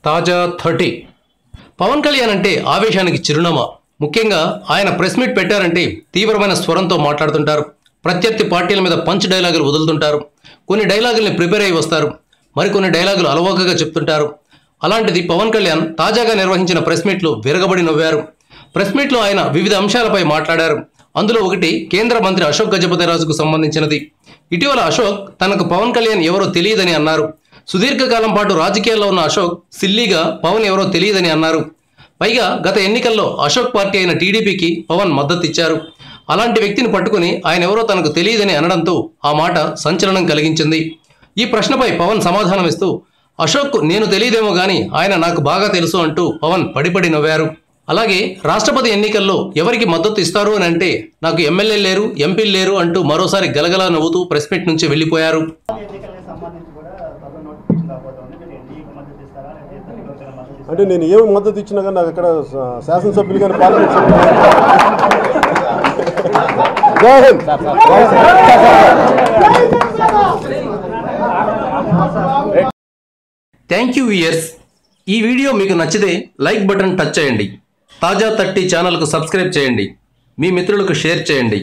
తాజా 30 పవన్ కళ్యాణ్ అంటే ఆవేశానికి చిరునామా. ముఖ్యంగా ఆయన ప్రెస్ మీట్ పెట్టారంటే తీవ్రమైన స్వరంతో మాట్లాడుతుంటారు. ప్రత్యర్థి పార్టీల మీద పంచ్ డైలాగులు వదులుతుంటారు. కొన్ని డైలాగుల్ని ప్రిపేర్ అయి వస్తారు. మరికొన్ని డైలాగులు అలవోకగా చెప్తుంటారు. అలాంటిది పవన్ కళ్యాణ్ తాజాగా నిర్వహించిన ప్రెస్ మీట్లో విరగబడి నవ్వారు. ప్రెస్ మీట్లో ఆయన వివిధ అంశాలపై మాట్లాడారు. అందులో ఒకటి కేంద్ర మంత్రి అశోక్ గజపతిరాజుకు సంబంధించినది. ఇటీవల అశోక్ తనకు పవన్ కళ్యాణ్ ఎవరో తెలియదని అన్నారు. సుదీర్ఘకాలం పాటు రాజకీయాల్లో ఉన్న అశోక్ సిల్లీగా పవన్ ఎవరో తెలియదని అన్నారు. పైగా గత ఎన్నికల్లో అశోక్ పార్టీ అయిన టీడీపీకి పవన్ మద్దతు ఇచ్చారు. అలాంటి వ్యక్తిని పట్టుకుని ఆయన ఎవరో తనకు తెలియదని అనడంతో ఆ మాట సంచలనం కలిగించింది. ఈ ప్రశ్నపై పవన్ సమాధానమిస్తూ అశోక్ నేను తెలియదేమో గానీ ఆయన నాకు బాగా తెలుసు అంటూ పవన్ పడిపడి నవ్వారు. అలాగే రాష్ట్రపతి ఎన్నికల్లో ఎవరికి మద్దతు ఇస్తారు అని అంటే నాకు ఎమ్మెల్యే లేరు, ఎంపీలు లేరు అంటూ మరోసారి గలగలా నవ్వుతూ ప్రెస్ మీట్ నుంచి వెళ్లిపోయారు. అంటే నేను ఏమి మద్దతు ఇచ్చినా కానీ నాకు అక్కడ శాసనసభ్యులు కానీ పార్లమెంట్ థ్యాంక్ యూ వ్యూయర్స్. ఈ వీడియో మీకు నచ్చితే లైక్ బటన్ టచ్ చేయండి. తాజా 30 ఛానల్కు సబ్స్క్రైబ్ చేయండి. మీ మిత్రులకు షేర్ చేయండి.